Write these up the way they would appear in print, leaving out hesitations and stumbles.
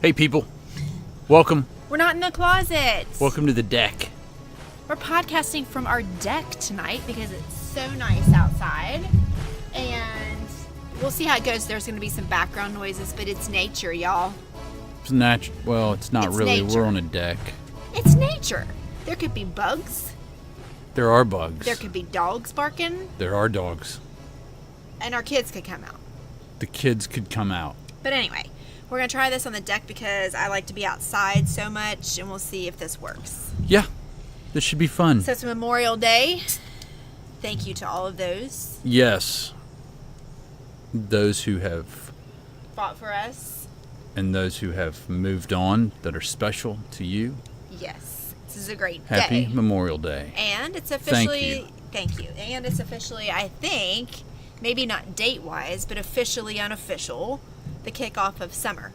Hey people, welcome. We're not in the closet. Welcome to the deck. We're podcasting from our deck tonight because it's so nice outside. And we'll see how it goes. There's going to be some background noises, but it's nature, y'all. It's natural. Well, it's not It's really. nature. We're on a deck. It's nature. There could be bugs. There are bugs. There could be dogs barking. There are dogs. And our kids could come out. The kids could come out. But anyway, we're going to try this on the deck because I like to be outside so much, and we'll see if this works. Yeah, this should be fun. So it's Memorial Day. Thank you to all of those. Yes. Those who have Fought for us. and those who have moved on that are special to you. Yes. This is a great Happy day. Memorial Day. And it's officially... Thank you. And it's officially, I think, maybe not date-wise, but officially unofficial, the kickoff of summer.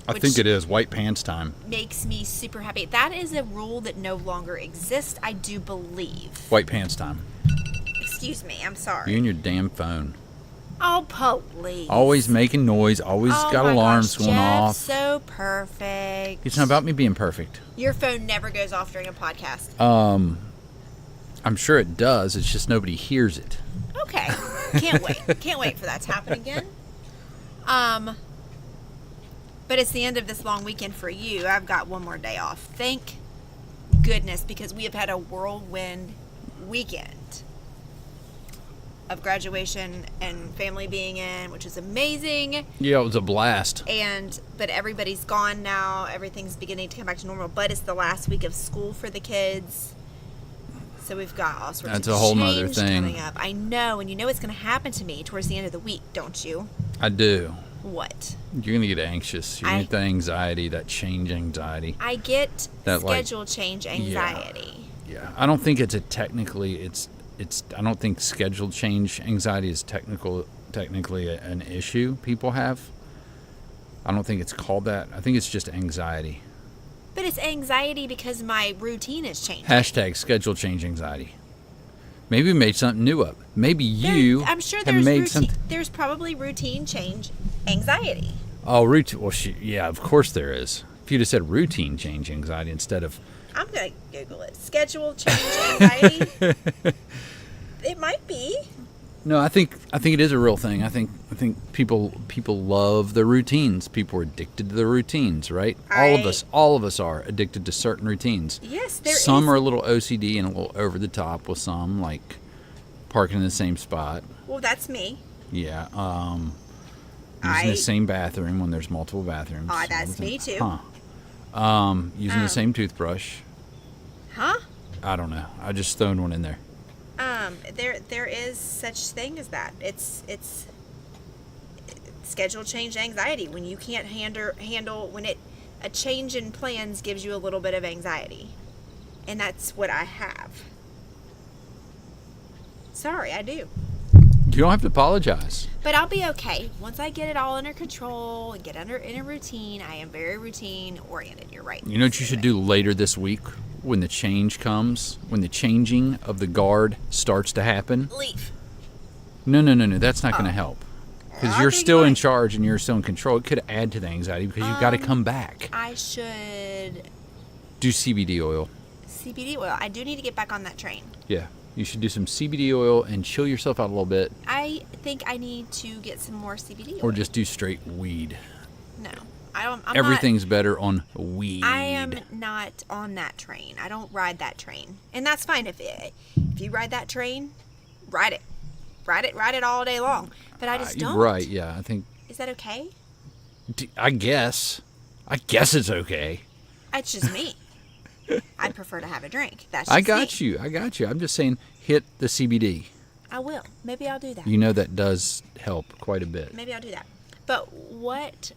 I think it is white pants time. Makes me super happy. That is a rule that no longer exists, I do believe. White pants time. Excuse me, I'm sorry. You and your damn phone. Oh, police. Always making noise. Always got alarms going off. So perfect. It's not about me being perfect. Your phone never goes off during a podcast. I'm sure it does. It's just nobody hears it. Okay. Can't wait. Can't wait for that to happen again. But it's the end of this long weekend for you. I've got one more day off. Thank goodness, because we have had a whirlwind weekend of graduation and family being in, which is amazing. Yeah, it was a blast. But everybody's gone now. Everything's beginning to come back to normal. But it's the last week of school for the kids. So we've got all sorts That's of a whole nother change thing. coming up. I know, and you know it's going to happen to me towards the end of the week, don't you? I do. What? You're going to get anxious. You're going to get that anxiety, that change anxiety. I get That, schedule change anxiety. Yeah. I don't think it's a technically, I don't think schedule change anxiety is technically an issue people have. I don't think it's called that. I think it's just anxiety. But it's anxiety because my routine is changing. Hashtag schedule change anxiety. Maybe we made something new up. Maybe you I'm sure have made something. there's probably routine change anxiety. Oh, routine. Well, yeah, of course there is. If you'd have said routine change anxiety instead of. I'm going to Google it. Schedule change anxiety. It might be. No, I think it is a real thing. I think people love the routines. People are addicted to the routines, right? All of us are addicted to certain routines. Yes, there Some is. are a little OCD and a little over the top with some, like parking in the same spot. Well, that's me. Yeah. Using the same bathroom when there's multiple bathrooms. That's me too. Using the same toothbrush. Huh? I don't know. I just thrown one in there. There is such thing as that. It's schedule change anxiety when you can't handle when a change in plans gives you a little bit of anxiety, and that's what I have. Sorry, I do. You don't have to apologize. But I'll be okay once I get it all under control and get in a routine. I am very routine oriented. You're right. You know what you should do later this week when the change comes, when the changing of the guard starts to happen? Leave. No. That's not going to help. Because you're still in charge and you're still in control. It could add to the anxiety because you've got to come back. I should Do CBD oil. CBD oil. I do need to get back on that train. Yeah. You should do some CBD oil and chill yourself out a little bit. I think I need to get some more CBD oil. Or just do straight weed. No. I'm Everything's better on weed. I am not on that train. I don't ride that train. And that's fine. If you ride that train, ride it. Ride it all day long. But I just don't. Right, yeah. I think. Is that okay? I guess it's okay. It's just me. I prefer to have a drink. That's just I got you. I'm just saying hit the CBD. I will. Maybe I'll do that. You know that does help quite a bit. Maybe I'll do that. But what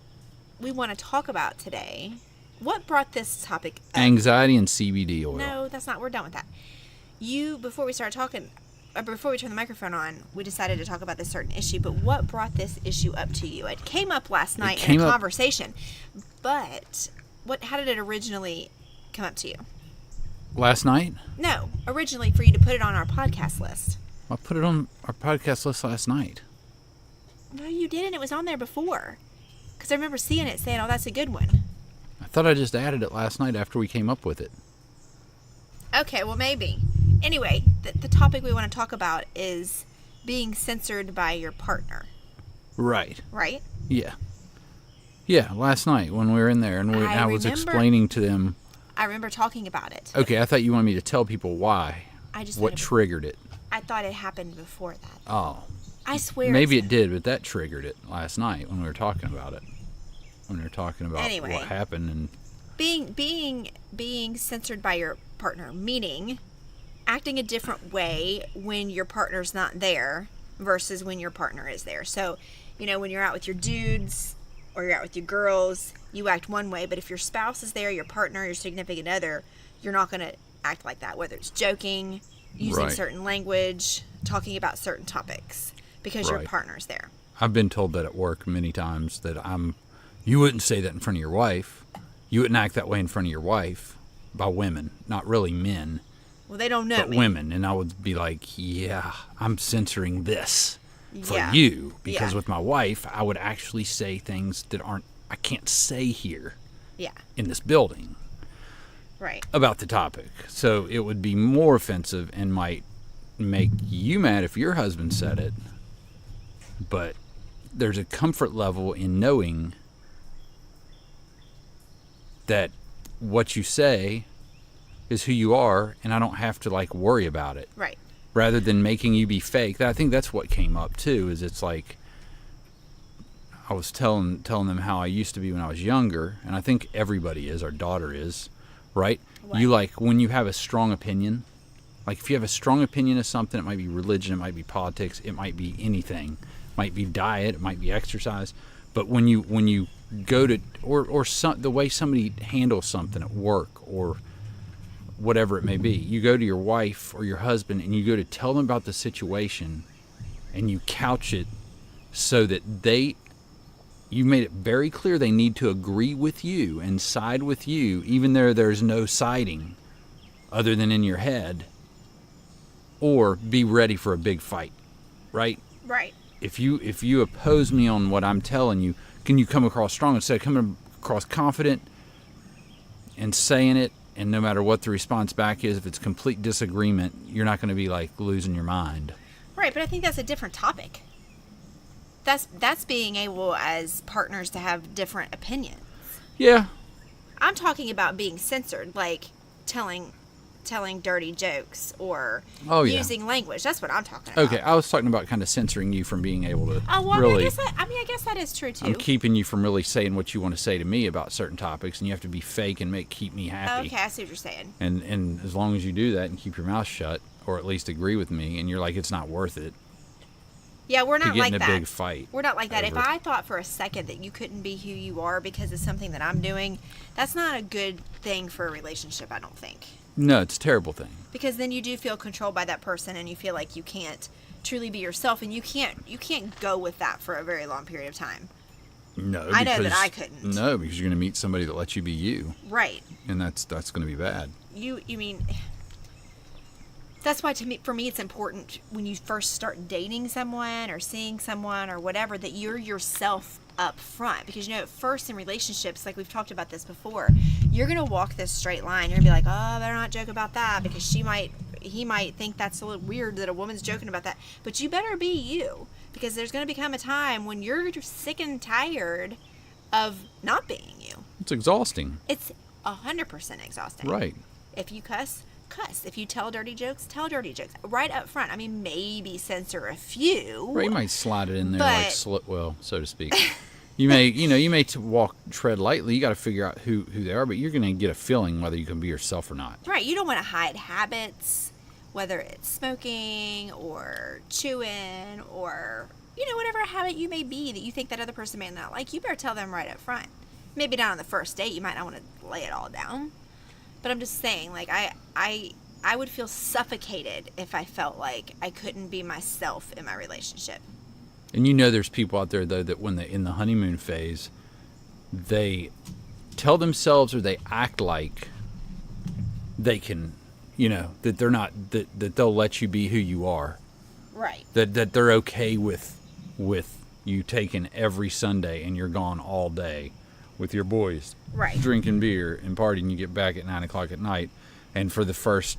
we want to talk about today, what brought this topic up? Anxiety and CBD oil. No, that's not. We're done with that. Before we started talking, before we turned the microphone on, we decided to talk about this certain issue. But what brought this issue up to you? It came up last night in a conversation. But how did it originally come up to you? Last night? No, originally for you to put it on our podcast list. I put it on our podcast list last night. No, you didn't. It was on there before. Because I remember seeing it saying, oh, that's a good one. I thought I just added it last night after we came up with it. Okay, well, maybe. Anyway, the topic we want to talk about is being censored by your partner. Right. Right? Yeah. Yeah, last night when we were in there and I was explaining to them. I remember talking about it. Okay, I thought you wanted me to tell people why. What triggered it. I thought it happened before that. Oh. I swear. Maybe it did, but that triggered it last night when we were talking about it. When we were talking about what happened and being censored by your partner, meaning acting a different way when your partner's not there versus when your partner is there. So, when you're out with your dudes or you're out with your girls, you act one way, but if your spouse is there, your partner, your significant other, you're not going to act like that, whether it's joking, using certain language, talking about certain topics, because your partner's there. I've been told that at work many times that you wouldn't say that in front of your wife. You wouldn't act that way in front of your wife, by women, not really men. Well, they don't know me. Women, and I would be like, yeah, I'm censoring this for you, because with my wife, I would actually say things that I can't say here in this building about the topic. So it would be more offensive and might make you mad if your husband said it, but there's a comfort level in knowing that what you say is who you are, and I don't have to worry about it. Right. Rather than making you be fake. I think that's what came up too, is it's like I was telling them how I used to be when I was younger, and I think everybody is, our daughter is, right? What? You when you have a strong opinion, if you have a strong opinion of something, it might be religion, it might be politics, it might be anything. It might be diet, it might be exercise, but when you go to the way somebody handles something at work or whatever it may be, you go to your wife or your husband and you go to tell them about the situation, and you couch it so that you made it very clear they need to agree with you and side with you, even though there's no siding other than in your head, or be ready for a big fight, right? Right. If you oppose me on what I'm telling you, can you come across strong instead of coming across confident and saying it, and no matter what the response back is, if it's complete disagreement, you're not going to be losing your mind. Right, but I think that's a different topic. That's being able as partners to have different opinions. Yeah. I'm talking about being censored, telling dirty jokes or using language. That's what I'm talking about. Okay, I was talking about kind of censoring you from being able to really... I guess that is true, too. I'm keeping you from really saying what you want to say to me about certain topics, and you have to be fake and keep me happy. Okay, I see what you're saying. And as long as you do that and keep your mouth shut, or at least agree with me, and you're like, it's not worth it. Yeah, we're not like that. To get in a big fight. We're not like that. If I thought for a second that you couldn't be who you are because of something that I'm doing, that's not a good thing for a relationship, I don't think. No, it's a terrible thing. Because then you do feel controlled by that person, and you feel like you can't truly be yourself, and you can't go with that for a very long period of time. No, I know that I couldn't. No, because you're going to meet somebody that lets you be you. Right. And that's going to be bad. You mean... That's why for me it's important when you first start dating someone or seeing someone or whatever, that you're yourself up front. Because at first in relationships, like we've talked about this before, you're going to walk this straight line. You're going to be like, oh, better not joke about that, because he might think that's a little weird that a woman's joking about that. But you better be you, because there's going to become a time when you're just sick and tired of not being you. It's exhausting. It's 100% exhausting. Right. If you cuss. If you tell dirty jokes, tell dirty jokes right up front. I mean, maybe censor a few. Right, you might slide it in there so to speak. You may tread lightly. You got to figure out who they are, but you're going to get a feeling whether you can be yourself or not. Right, you don't want to hide habits, whether it's smoking or chewing or whatever habit you may be that you think that other person may not like. You better tell them right up front. Maybe not on the first date. You might not want to lay it all down. But I'm just saying, I would feel suffocated if I felt like I couldn't be myself in my relationship. And there's people out there, though, that when they're in the honeymoon phase, they tell themselves or they act like they can, that they're not, that they'll let you be who you are. Right. That they're okay with you taking every Sunday and you're gone all day with your boys, right, drinking beer and partying. You get back at 9 o'clock at night, and for the first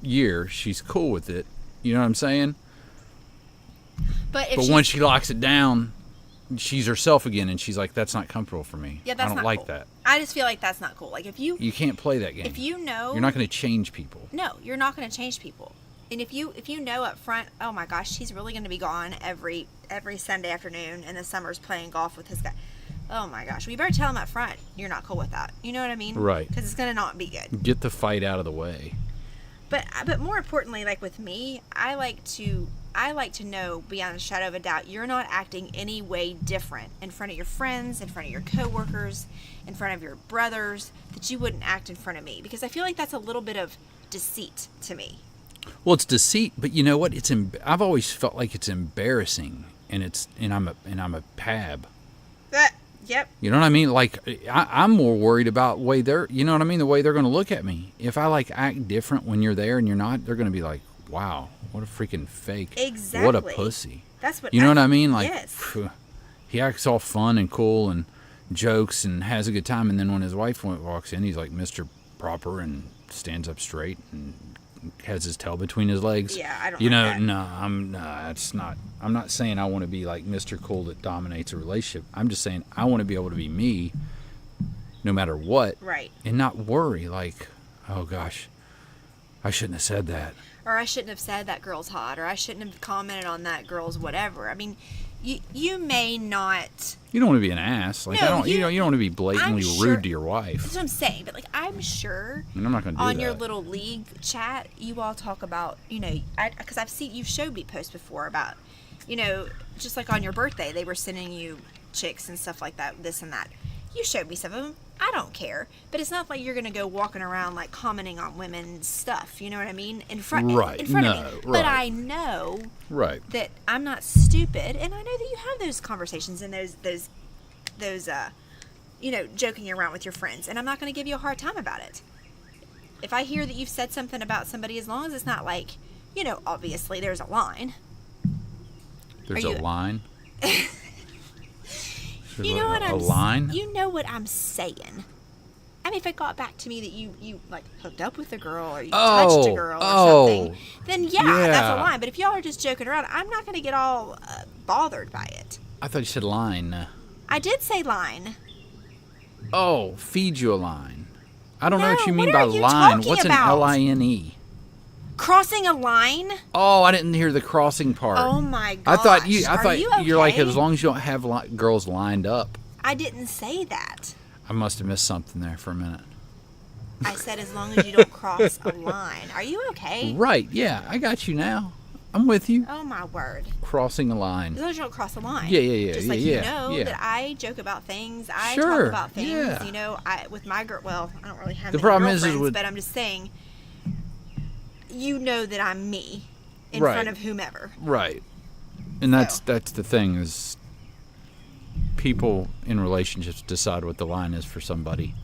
year, she's cool with it. You know what I'm saying? But once she locks it down, she's herself again, and she's like, "That's not comfortable for me. Yeah, that's I don't not like cool. that." I just feel like that's not cool. Like, if you can't play that game. If you know, you're not going to change people. No, you're not going to change people. And if you know up front, oh my gosh, he's really going to be gone every Sunday afternoon, and the summer's playing golf with his guy. Oh my gosh, we better tell him up front you're not cool with that. You know what I mean? Right. Because it's going to not be good. Get the fight out of the way. But more importantly, like with me, I like to know beyond a shadow of a doubt you're not acting any way different in front of your friends, in front of your coworkers, in front of your brothers, that you wouldn't act in front of me, because I feel like that's a little bit of deceit to me. Well, it's deceit, but you know what? I've always felt like it's embarrassing, and I'm a pab. Yep. You know what I mean? Like, I'm more worried about the way they're going to look at me. If I like act different when you're there and you're not, they're going to be like, "Wow, what a freaking fake! Exactly. What a pussy!" That's what you know what I mean? Like, yes. He acts all fun and cool and jokes and has a good time, and then when his wife walks in, he's like Mr. Proper and stands up straight and has his tail between his legs. Yeah, I don't. It's not. I'm not saying I want to be like Mr. Cool that dominates a relationship. I'm just saying I want to be able to be me, no matter what. Right. And not worry like, oh gosh, I shouldn't have said that. Or I shouldn't have said that girl's hot, or I shouldn't have commented on that girl's whatever. I mean, you may not. You don't want to be an ass. Like, No, you don't want to be blatantly rude to your wife. That's what I'm saying. But like, I'm sure. And I'm not going to do on that. your little league chat, you all talk about, because I've seen you showed me posts before about, just like on your birthday, they were sending you chicks and stuff like that, this and that. You showed me some of them. I don't care, but it's not like you're gonna go walking around like commenting on women's stuff. You know what I mean? In front of me. Right. But I know that I'm not stupid, and I know that you have those conversations and those joking around with your friends, and I'm not gonna give you a hard time about it. If I hear that you've said something about somebody, as long as it's not like, obviously there's a line. There's a line. You know what a line? You know what I'm saying. I mean, if it got back to me that you like hooked up with a girl or you touched a girl or something, then yeah, that's a line. But if y'all are just joking around, I'm not going to get all bothered by it. I thought you said line. I did say line. Oh, feed you a line. I don't know what you mean what by are you line. talking What's about? an line? Crossing a line? Oh, I didn't hear the crossing part. Oh my gosh. I thought you okay? You're like, as long as you don't have girls lined up. I didn't say that. I must have missed something there for a minute. I said as long as you don't cross a line. Are you okay? Right, yeah, I got you now. I'm with you. Oh my word. Crossing a line. As long as you don't cross a line. Yeah. Just like that I joke about things. I talk about things. Yeah. With my girl. Well, I don't really have the many problem girlfriends, but I'm just saying. You know that I'm me in front of whomever. Right. And that's the thing is people in relationships decide what the line is for somebody.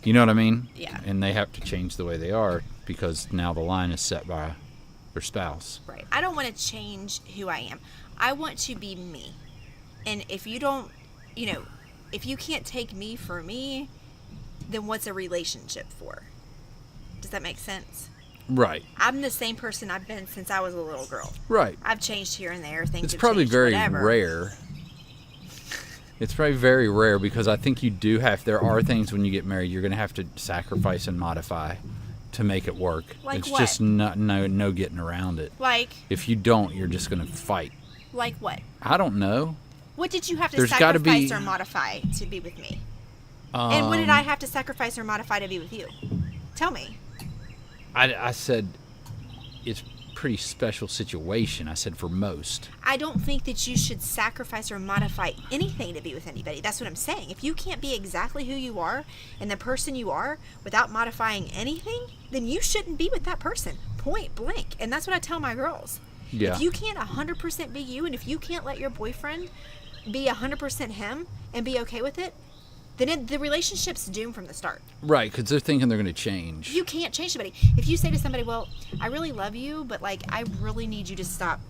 You know what I mean? Yeah. And they have to change the way they are because now the line is set by their spouse. Right. I don't want to change who I am. I want to be me. And if you don't, if you can't take me for me, then what's a relationship for? Does that make sense? Right. I'm the same person I've been since I was a little girl. Right. I've changed here and there. Things It's have probably changed, very whatever. rare. It's probably very rare because I think there are things when you get married you're going to have to sacrifice and modify to make it work. Like it's what? just no getting around it. Like? If you don't, you're just going to fight. Like what? I don't know. What did you have to There's gotta sacrifice be- or modify to be with me? And what did I have to sacrifice or modify to be with you? Tell me. I said it's a pretty special situation. I said for most. I don't think that you should sacrifice or modify anything to be with anybody. That's what I'm saying. If you can't be exactly who you are and the person you are without modifying anything, then you shouldn't be with that person. Point blank. And that's what I tell my girls. Yeah. If you can't 100% be you, and if you can't let your boyfriend be 100% him and be okay with it, then the relationship's doomed from the start. Right, because they're thinking they're going to change. You can't change somebody. If you say to somebody, well, I really love you, but like I really need you to stop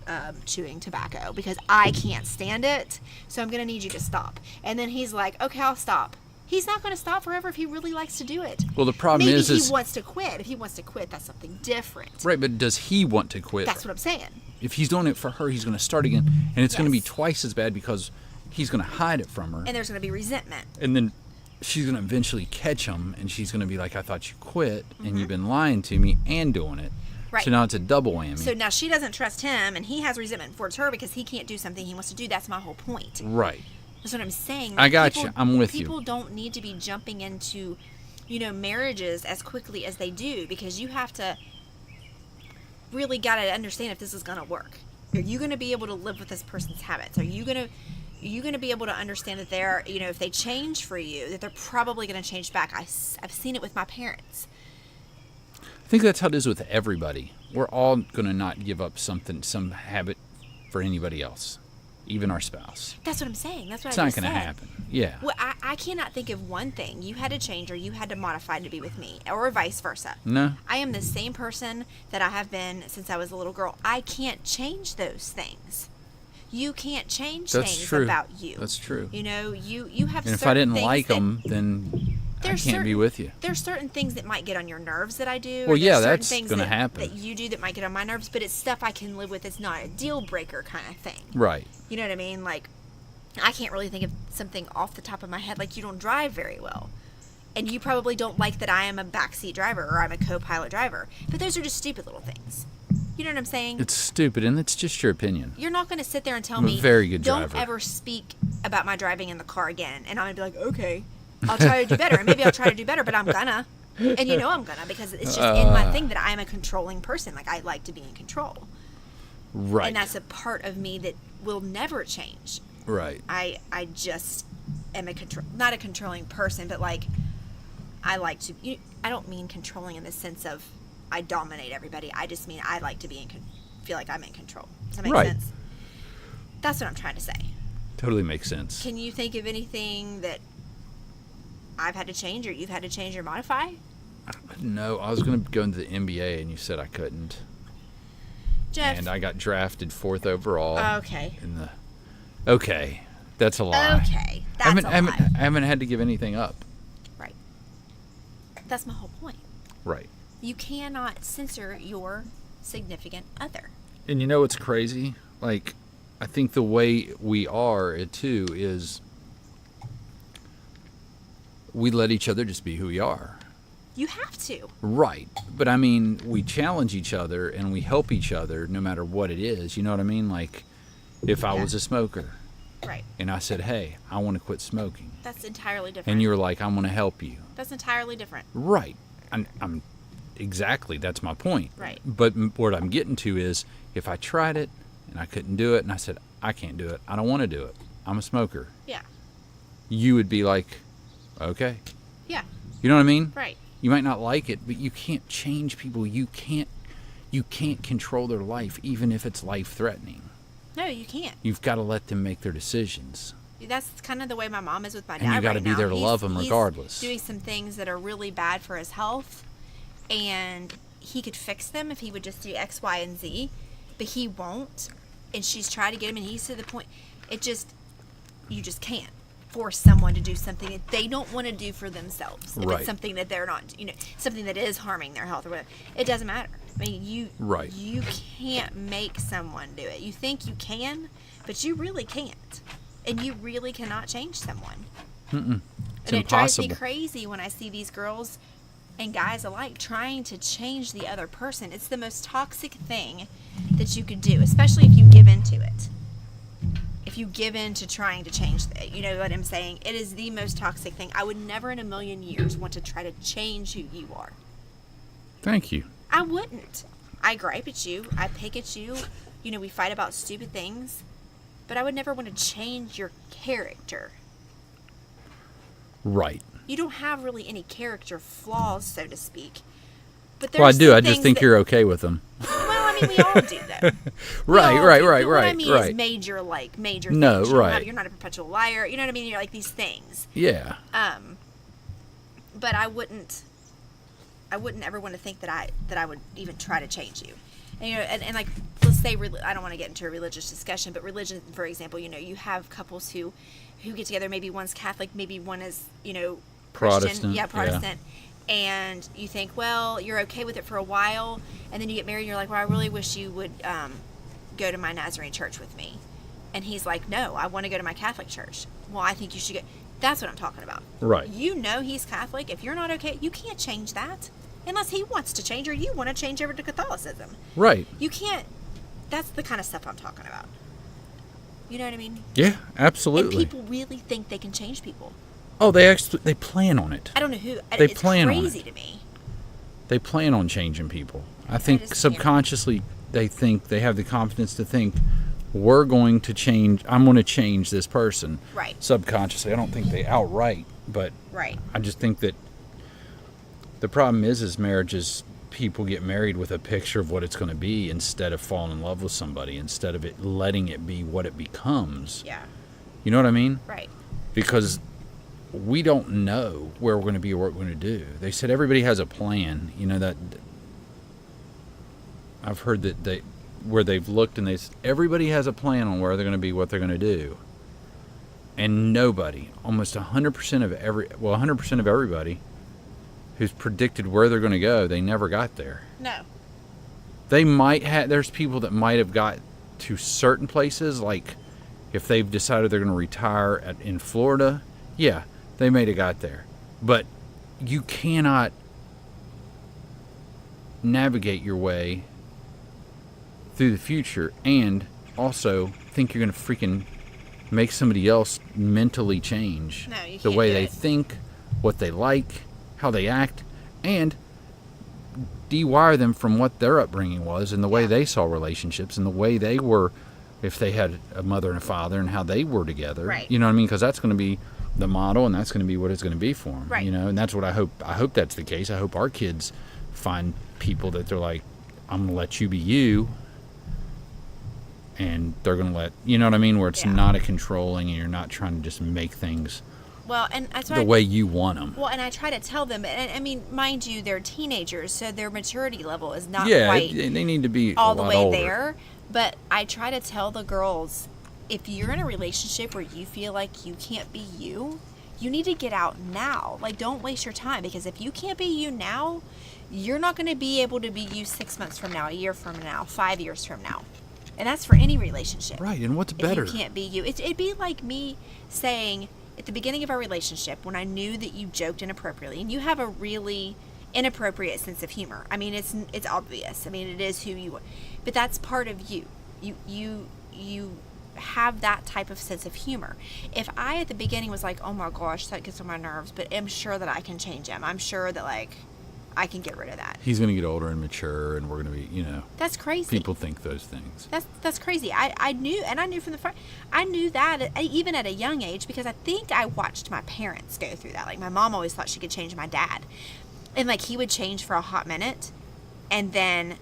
chewing tobacco because I can't stand it, so I'm going to need you to stop. And then he's like, okay, I'll stop. He's not going to stop forever if he really likes to do it. Well, the problem Maybe is he wants to quit. If he wants to quit, that's something different. Right, but does he want to quit? That's what I'm saying. If he's doing it for her, he's going to start again, and it's going to be Yes. twice as bad because he's going to hide it from her. And there's going to be resentment. And then she's going to eventually catch him, and she's going to be like, I thought you quit, and you've been lying to me and doing it. Right. So now it's a double whammy. So now she doesn't trust him, and he has resentment towards her because he can't do something he wants to do. That's my whole point. Right. That's what I'm saying. I got you. I'm with you. People don't need to be jumping into, marriages as quickly as they do because you have to really got to understand if this is going to work. Are you going to be able to live with this person's habits? Are you going to be able to understand that they're, if they change for you, that they're probably going to change back? I've seen it with my parents. I think that's how it is with everybody. We're all going to not give up some habit for anybody else, even our spouse. That's what I'm saying. That's what It's I not just going to said. happen. Yeah. Well, I cannot think of one thing you had to change or you had to modify to be with me, or vice versa. No. I am the same person that I have been since I was a little girl. I can't change those things. You can't change That's things true. about you. That's true. You have. And if certain I didn't things like that- them, then I there's can't be certain- with you. There's certain things that might get on your nerves that I do. Well, or yeah, there's certain that's things gonna that- happen. That you do that might get on my nerves, but it's stuff I can live with. It's not a deal breaker kind of thing. Right. You know what I mean? Like, I can't really think of something off the top of my head. Like, you don't drive very well. And you probably don't like that I am a backseat driver or I'm a co-pilot driver. But those are just stupid little things. You know what I'm saying? It's stupid, and it's just your opinion. You're not going to sit there and tell I'm a me, very good don't driver." ever speak about my driving in the car again. And I'm going to be like, okay, I'll try to do better. And maybe I'll try to do better, but I'm gonna. And I'm gonna because it's just in my thing that I'm a controlling person. Like, I like to be in control. Right. And that's a part of me that will never change. Right. I just am not a controlling person, but like I like to. I don't mean controlling in the sense of I dominate everybody. I just mean I like to be feel like I'm in control. Does that make Right. sense? That's what I'm trying to say. Totally makes sense. Can you think of anything that I've had to change or you've had to change or modify? No, I was going to go into the NBA, and you said I couldn't. Jeff. And I got drafted 4th overall. Okay. Okay, that's a lie. Okay. That's a lie. I haven't had to give anything up. Right. That's my whole point. Right. You cannot censor your significant other. And you know what's crazy? Like, I think the way we are, too, is we let each other just be who we are. You have to. Right. But, I mean, we challenge each other and we help each other no matter what it is. You know what I mean? Like, if I Yeah. was a smoker Right. and I said, hey, I want to quit smoking. That's entirely different. And you were like, I'm going to help you. That's entirely different. Right. I'm exactly, that's my point. Right. But what I'm getting to is if I tried it and I couldn't do it and I said, I can't do it, I don't want to do it, I'm a smoker, Yeah. you would be like, okay. Yeah. You know what I mean? Right. You might not like it, but you can't change people. You can't control their life, even if it's life-threatening. No, you can't. You've got to let them make their decisions. That's kind of the way my mom is with my dad. And you gotta right be now. there to love him He's regardless. doing some things that are really bad for his health, and he could fix them if he would just do X, Y, and Z, but he won't. And she's tried to get him, and he's to the point. You just can't force someone to do something that they don't want to do for themselves. If Right. it's something that they're not, something that is harming their health or whatever, it doesn't matter. I mean, you can't make someone do it. You think you can, but you really can't. And you really cannot change someone. It's and impossible. it drives me crazy when I see these girls and guys alike trying to change the other person. It's the most toxic thing that you could do, especially if you give into it. If you give in to trying to change it, you know what I'm saying? It is the most toxic thing. I would never in a million years want to try to change who you are. Thank you. I wouldn't. I gripe at you. I pick at you. We fight about stupid things. But I would never want to change your character. Right. You don't have really any character flaws, so to speak. But Well, I do. some I just things think that- you're okay with them. Well, I I mean, we all do though. Right. But what I mean is major No, things. right. You're not a perpetual liar. You know what I mean? You're like these things. Yeah. But I wouldn't ever want to think that I would even try to change you. And, you know, and like, let's say, I don't want to get into a religious discussion, but religion, for example, you know, you have couples who get together, maybe one's Catholic, maybe one is, you know, Christian. Protestant. Yeah, Protestant. Yeah. And you think, well, you're okay with it for a while, and then you get married and you're like, well, I really wish you would go to my Nazarene church with me. And he's like, no, I want to go to my Catholic church. Well, I think you should go. That's what I'm talking about. Right. You know he's Catholic. If you're not okay, you can't change that. Unless he wants to change or you want to change over to Catholicism. Right. You can't. That's the kind of stuff I'm talking about. You know what I mean? Yeah, absolutely. And people really think they can change people. Oh, they plan on it. I don't know who. They it's plan on crazy it. to me. They plan on changing people. I think subconsciously they think they have the confidence to think we're going to change. I'm going to change this person. Right. Subconsciously, I don't think they outright, but right. I just think that the problem is marriages. People get married with a picture of what it's going to be instead of falling in love with somebody, instead of it letting it be what it becomes. Yeah. You know what I mean? Right. Because we don't know where we're going to be or what we're going to do. They said everybody has a plan. You know that I've heard that where they've looked and everybody has a plan on where they're going to be, what they're going to do. And nobody, almost 100% of 100% of everybody who's predicted where they're going to go, they never got there. No. They might have, there's people that might have got to certain places, like if they've decided they're going to retire in Florida, yeah, they may have got there. But you cannot navigate your way through the future and also think you're going to freaking make somebody else mentally change the way they think, what they like, how they act, and dewire them from what their upbringing was and the way they saw relationships and the way they were, if they had a mother and a father, and how they were together. Right. You know what I mean? Because that's going to be the model, and that's going to be what it's going to be for them. Right. You know, and that's what I hope. I hope that's the case. I hope our kids find people that they're like, I'm going to let you be you, and they're going to let, you know what I mean, where it's not a controlling and you're not trying to just make things and that's the way you want them. Well, and I try to tell them, and I mean, mind you, they're teenagers, so their maturity level is not quite they need to be all a the lot way older. there. But I try to tell the girls, if you're in a relationship where you feel like you can't be you, you need to get out now. Like, don't waste your time, because if you can't be you now, you're not going to be able to be you 6 months from now, a year from now, 5 years from now. And that's for any relationship. Right, and what's better? If you can't be you. It'd be like me saying, at the beginning of our relationship, when I knew that you joked inappropriately, and you have a really inappropriate sense of humor. I mean, it's obvious. I mean, it is who you are. But that's part of you. You have that type of sense of humor. If I, at the beginning, was like, oh my gosh, that gets on my nerves, but I'm sure that I can change him. I'm sure that, like, I can get rid of that. He's going to get older and mature, and we're going to be, you know. That's crazy. People think those things. That's crazy. I knew from the front. I knew that even at a young age, because I think I watched my parents go through that. Like, my mom always thought she could change my dad. And, like, he would change for a hot minute and then,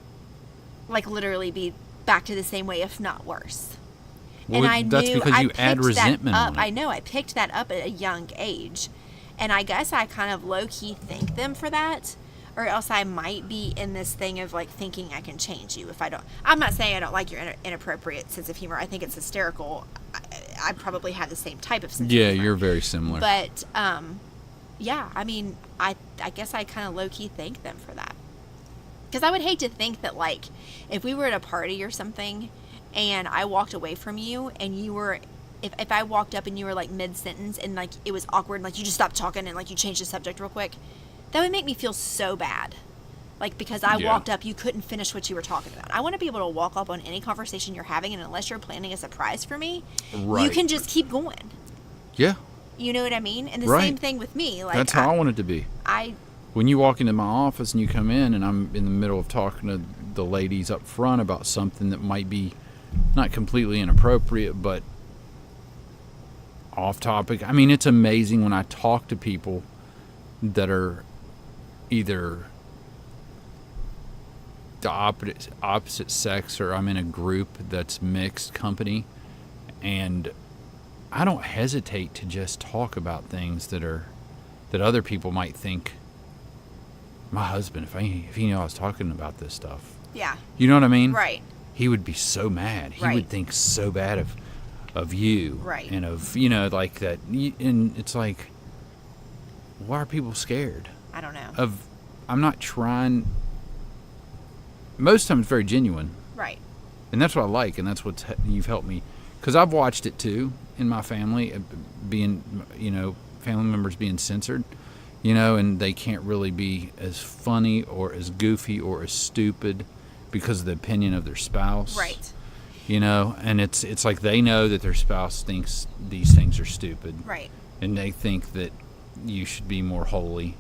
like, literally be back to the same way, if not worse. Well, and that's because you add resentment on it. I know. I picked that up at a young age. And I guess I kind of low-key thank them for that. Or else I might be in this thing of, like, thinking I can change you if I don't. I'm not saying I don't like your inappropriate sense of humor. I think it's hysterical. I probably have the same type of sense of humor. Yeah, you're very similar. But, yeah, I mean, I guess I kind of low-key thank them for that. Because I would hate to think that, like, if we were at a party or something and I walked away from you and you were, if I walked up and you were, like, mid-sentence and, like, it was awkward and, like, you just stopped talking and, like, you changed the subject real quick, that would make me feel so bad. Like, because I walked up, you couldn't finish what you were talking about. I want to be able to walk up on any conversation you're having, and unless you're planning a surprise for me, you can just keep going. Yeah. You know what I mean? And the same thing with me. Like, that's how I want it to be. When you walk into my office and you come in and I'm in the middle of talking to the ladies up front about something that might be not completely inappropriate, but off topic. I mean, it's amazing when I talk to people that are either the opposite sex, or I'm in a group that's mixed company, and I don't hesitate to just talk about things that other people might think. My husband, if he knew I was talking about this stuff, Yeah. you know what I mean? Right. He would be so mad. He Right. would think so bad of you, Right. and of, you know, like that. And it's like, why are people scared? I don't know. I'm not trying. Most times, it's very genuine, Right. and that's what I like, and that's what you've helped me, because I've watched it too in my family, being, you know, family members being censored, you know, and they can't really be as funny or as goofy or as stupid because of the opinion of their spouse. Right. You know, and it's like they know that their spouse thinks these things are stupid. Right. And they think that you should be more holy,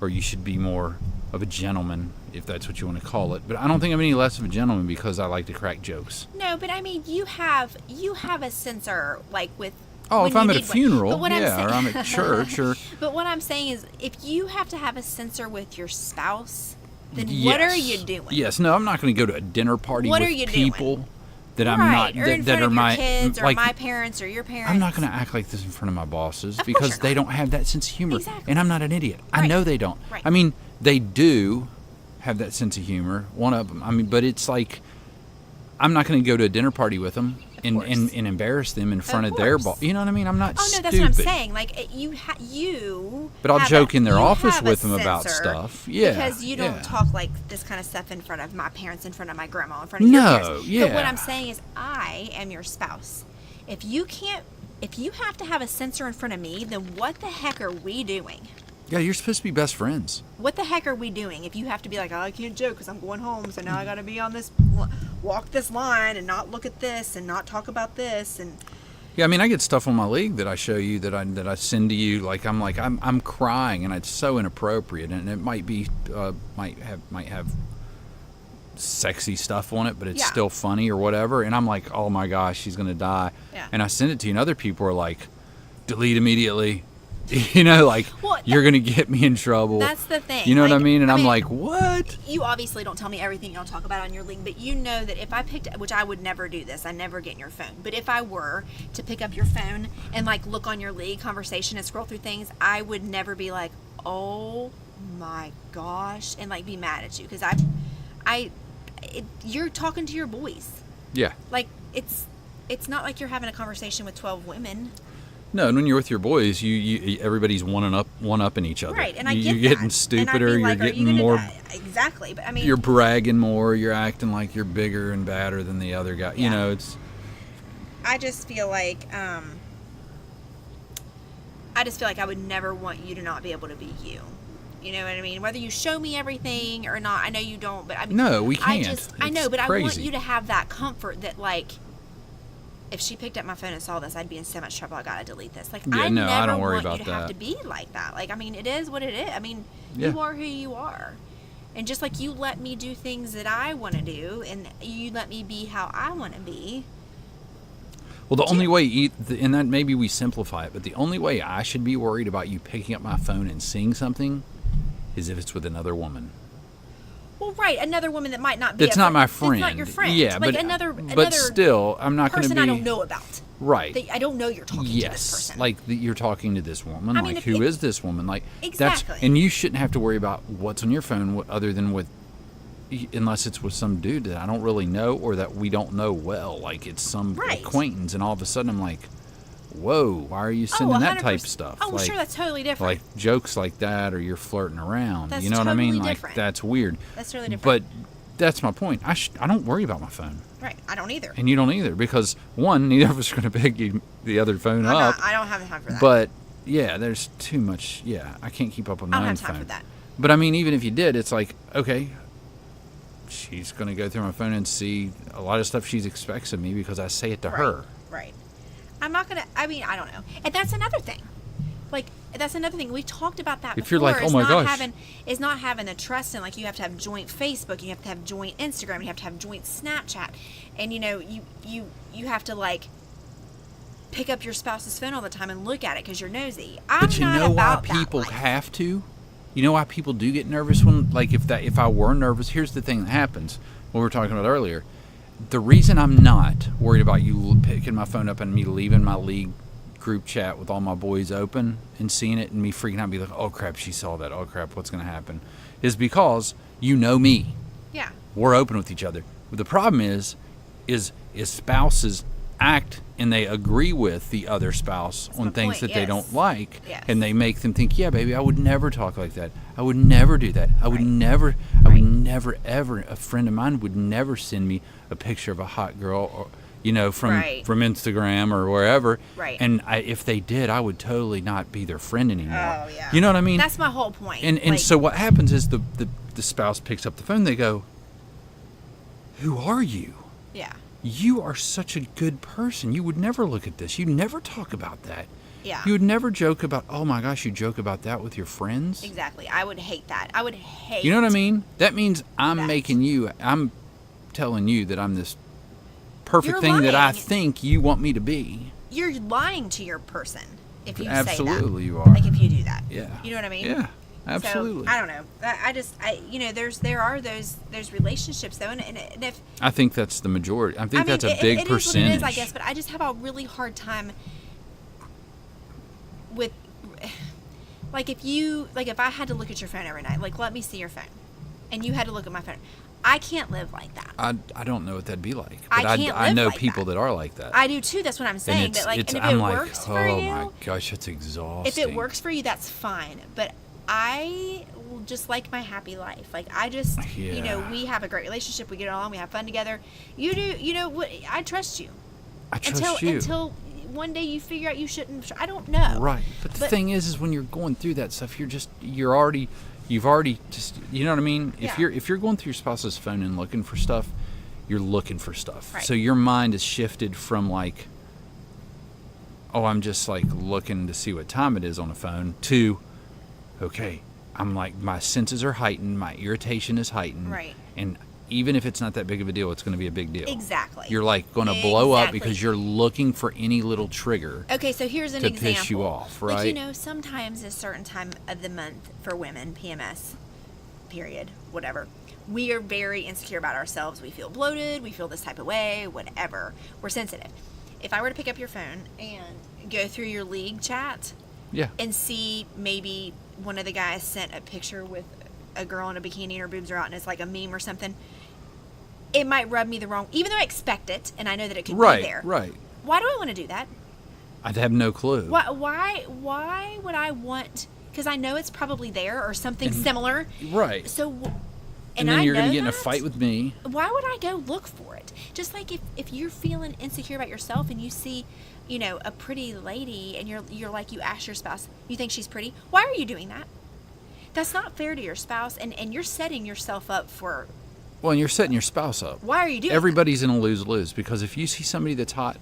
or you should be more of a gentleman, if that's what you want to call it. But I don't think I'm any less of a gentleman because I like to crack jokes. No, but I mean, you have a censor, like, with. Oh, when if you I'm at a need one. funeral, But what yeah, I'm or I'm at church, or But what I'm saying is, if you have to have a censor with your spouse, then yes. what are you doing? Yes, no, I'm not going to go to a dinner party What with are you people doing? that I'm Right, not or in that front are of my your kids, or like, my parents, or your parents. I'm not going to act like this in front of my bosses Of course because you're they not. don't have that sense of humor. Exactly. And I'm not an idiot. I Right. know they don't. Right. I mean, they do have that sense of humor, one of them. I mean, but it's like, I'm not going to go to a dinner party with them and embarrass them in front of their boss. You know what I mean? I'm not Oh no, stupid. that's what I'm saying. Like, you. But I'll have joke in their you office have a with them about censor stuff. Yeah. Because you don't yeah. talk like this kind of stuff in front of my parents, in front of my grandma, in front of your No, parents. yeah. But what I'm saying is, I am your spouse. If you have to have a censor in front of me, then what the heck are we doing? Yeah, you're supposed to be best friends. What the heck are we doing if you have to be like, oh, I can't joke because I'm going home, so now I got to be on this, walk this line and not look at this and not talk about this and. Yeah, I mean, I get stuff on my league that I show you, that I send to you. Like I'm crying, and it's so inappropriate, and it might be might have sexy stuff on it, but it's still funny or whatever. And I'm like, oh my gosh, she's gonna die. Yeah. And I send it to you, and other people are like, delete immediately. You know, like, you're gonna get me in trouble. That's the thing. You know like, what I mean? And I'm mean, like, what? You obviously don't tell me everything you don't talk about on your league, but you know that if I picked, which I would never do this, I never get in your phone, but if I were to pick up your phone and like look on your league conversation and scroll through things, I would never be like, oh my gosh, and like be mad at you, because you're talking to your boys. Yeah. Like, it's not like you're having a conversation with 12 women. No, and when you're with your boys, you everybody's one upping each other. Right, and I you're get getting that. stupider. And You're like, getting more. Exactly, but I mean, You're bragging more. You're acting like you're bigger and badder than the other guy. Yeah. You know, it's. I just feel like I would never want you to not be able to be you. You know what I mean? Whether you show me everything or not, I know you don't, but I mean, No, we can't. I know, It's but I want crazy. you to have that comfort that, like, if she picked up my phone and saw this, I'd be in so much trouble. I gotta delete this. Like, Yeah, I no, never I don't worry want about you to have that. to be like that. Like, I mean, it is what it is. I mean, Yeah. you are who you are, and just like you let me do things that I want to do, and you let me be how I want to be. Well, the only way, and that maybe we simplify it, but the only way I should be worried about you picking up my phone and seeing something is if it's with another woman. Well, right, another woman that might not be. That's not my friend. It's not your friend. Yeah, like but another still, I'm not going to person be. I don't know about. Right. I don't know you're talking to this Yes, person. like you're talking to this woman. I mean, like, who is this woman? Like, Exactly. and you shouldn't have to worry about what's on your phone other than unless it's with some dude that I don't really know or that we don't know well. Like, it's some Right. acquaintance, and all of a sudden I'm like, whoa, why are you sending that type of stuff? Oh, like, sure, that's totally different. like jokes like that, or you're flirting around. That's You know what I mean? totally Like, different. that's weird. That's totally different. But that's my point. I don't worry about my phone. Right, I don't either. And you don't either, because one, neither of us are going to pick the other phone up. I don't have the time for that. But yeah, there's too much. Yeah, I can't keep up with my I don't own have time phone. for that. But I mean, even if you did, it's like, okay, she's going to go through my phone and see a lot of stuff she expects of me because I say it to her. Right. I'm not gonna. I mean, I don't know. And that's another thing. Like, that's another thing. We talked about that If before. you're like, oh my gosh. Is not having the trust in, like, you have to have joint Facebook, you have to have joint Instagram, you have to have joint Snapchat, and you know, you have to, like, pick up your spouse's phone all the time and look at it because you're nosy. But you know why about that people life. have to? You know why people do get nervous when, like, if I were nervous, here's the thing that happens. What we were talking about earlier. The reason I'm not worried about you picking my phone up and me leaving my league group chat with all my boys open and seeing it and me freaking out and be like, oh crap, she saw that. Oh crap, what's going to happen? Is because you know me. Yeah. We're open with each other. But the problem is spouses act and they agree with the other spouse on things that they don't like, and they make them think, yeah, baby, I would never talk like that. I would never do that. I would never, ever, a friend of mine would never send me a picture of a hot girl, or, you know, from Instagram or wherever. Right. And if they did, I would totally not be their friend anymore. Oh, yeah. You know what I mean? That's my whole point. And like, so what happens is the spouse picks up the phone, they go, who are you? Yeah. You are such a good person. You would never look at this. You'd never talk about that. Yeah. You would never joke about, oh my gosh, you joke about that with your friends? Exactly. I would hate that. I would hate. You know what I mean? That means I'm telling you that I'm this perfect thing that I think you want me to be. You're lying to your person if you Absolutely say that. you are. Like if you do that. Yeah. You know what I mean? Yeah. Absolutely. So, I don't know. There are those relationships though, and if I think that's the majority. I think that's a big it percentage. Is what it is, I guess, but I just have a really hard time with, like, if I had to look at your phone every night, like, let me see your phone, and you had to look at my phone. I can't live like that. I don't know what that'd be like. But I know people that are like that. I do too. That's what I'm saying. But like, and if it works for you, oh my gosh, it's exhausting. If it works for you, that's fine. But I just like my happy life. Like I just, you know, we have a great relationship. We get along. We have fun together. You do, you know what? I trust you. I trust you until one day you figure out you shouldn't. I don't know. Right. But the thing is when you're going through that stuff, you've already just, you know what I mean? Yeah. If you're going through your spouse's phone and looking for stuff, you're looking for stuff. Right. So your mind is shifted from like, oh, I'm just like looking to see what time it is on the phone, to, okay, I'm like, my senses are heightened, my irritation is heightened. Right. And even if it's not that big of a deal, it's going to be a big deal. Exactly. You're like going to blow up because you're looking for any little trigger. Okay, so here's an example. To piss you off, right? Like, you know, sometimes a certain time of the month for women, PMS, period, whatever, we are very insecure about ourselves. We feel bloated. We feel this type of way, whatever. We're sensitive. If I were to pick up your phone and go through your league chat, yeah, and see maybe one of the guys sent a picture with a girl in a bikini and her boobs are out and it's like a meme or something, it might rub me the wrong, even though I expect it and I know that it could be there. Right. Why do I want to do that? I'd have no clue. Why would I want? Because I know it's probably there or something similar. Right. So, and then you're going to get in a fight with me. Why would I go look for it? Just like if you're feeling insecure about yourself and you see, you know, a pretty lady and you're like, you ask your spouse, you think she's pretty? Why are you doing that? That's not fair to your spouse, and you're setting yourself up for. Well, and you're setting your spouse up. Why are you doing Everybody's in a lose-lose, because if you see somebody that's hot,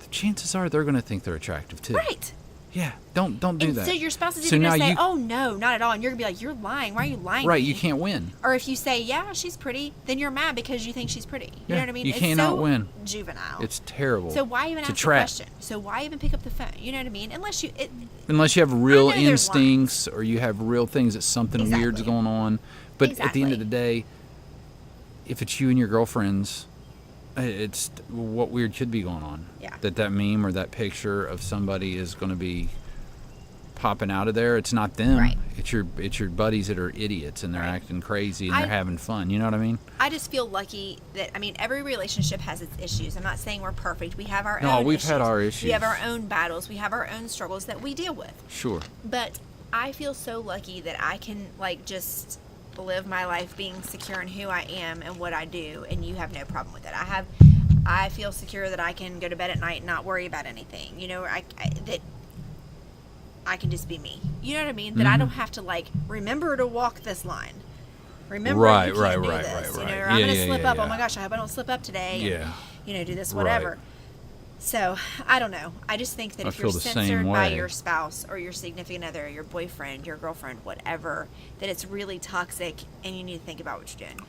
the chances are they're going to think they're attractive too. Right. Yeah, don't do that. So your spouse is either going to say, oh, no, not at all. And you're going to be like, you're lying. Why are you lying? Right, to me? you can't win. Or if you say, yeah, she's pretty, then you're mad because you think she's pretty. You know what I mean? You cannot win. Juvenile. It's terrible. So why even ask the question? So why even pick up the phone? You know what I mean? Unless you have real instincts or you have real things that something weird's going on. But at the end of the day, if it's you and your girlfriends, it's what weird should be going on. Yeah. That meme or that picture of somebody is going to be popping out of there. It's not them. Right. It's your buddies that are idiots and they're acting crazy and they're having fun. You know what I mean? I just feel lucky that, I mean, every relationship has its issues. I'm not saying we're perfect. We have our own No, we've issues. had our issues. We have our own battles. We have our own struggles that we deal with. Sure. But I feel so lucky that I can, like, just live my life being secure in who I am and what I do, and you have no problem with it. I feel secure that I can go to bed at night and not worry about anything. You know, that I can just be me. You know what I mean? That I don't have to, like, remember to walk this line. Remember you can't do this. You know, or I'm going to slip up. Oh my gosh, I hope I don't slip up today. Yeah. And, you know, do this, whatever. Right. So, I don't know. I just think that if you're censored by your spouse or your significant other, your boyfriend, your girlfriend, whatever, that it's really toxic and you need to think about what you're doing.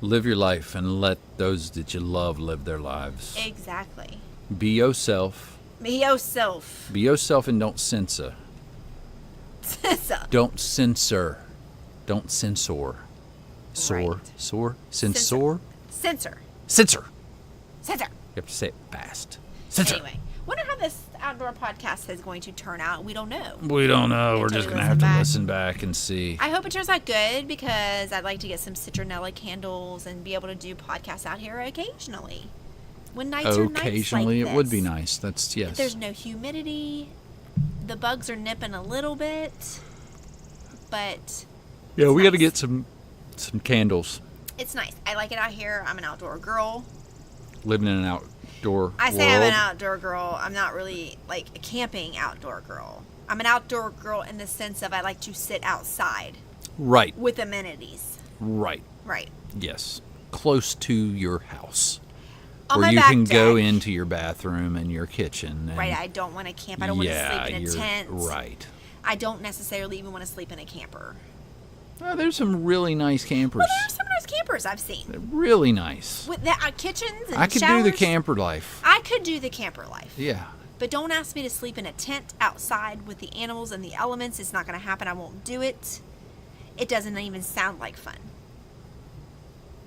Live your life and let those that you love live their lives. Exactly. Be yourself. Be yourself. Be yourself and don't censor. Censor. Don't censor. Don't censor. Right. Censor. Censor. Censor. Censor. You have to say it fast. Censor. Anyway, wonder how this outdoor podcast is going to turn out. We don't know. We don't know. We're Until just we going to have to listen back. listen back and see. I hope it turns out good because I'd like to get some citronella candles and be able to do podcasts out here occasionally. When nights are nice Occasionally, like it would be this. nice. That's, yes. There's no humidity. The bugs are nipping a little bit, but Yeah, we got to nice. get some candles. it's nice. I like it out here. I'm an outdoor girl. Living in an outdoor I say world. I'm an outdoor girl. I'm not really like a camping outdoor girl. I'm an outdoor girl in the sense of I like to sit outside Right. with amenities. Right. Right. Yes. Close to your house. On where my you back can go deck. into your bathroom and your kitchen. And Right. I don't want to camp. I don't want to sleep in a you're tent. right. I don't necessarily even want to sleep in a camper. Oh, there's some really nice campers. Well, there are some nice campers I've seen. They're really nice. With the, kitchens and I could showers. do the camper life. I could do the camper life. Yeah. But don't ask me to sleep in a tent outside with the animals and the elements. It's not going to happen. I won't do it. It doesn't even sound like fun.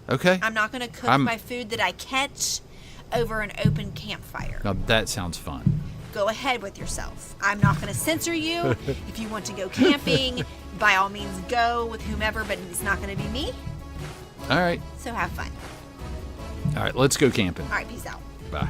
Okay. I'm not going to cook I'm- my food that I catch over an open campfire. Now that sounds fun. Go ahead with yourself. I'm not going to censor you. If you want to go camping, by all means go with whomever, but it's not going to be me. All right. So have fun. All right. Let's go camping. All right, peace out. Bye.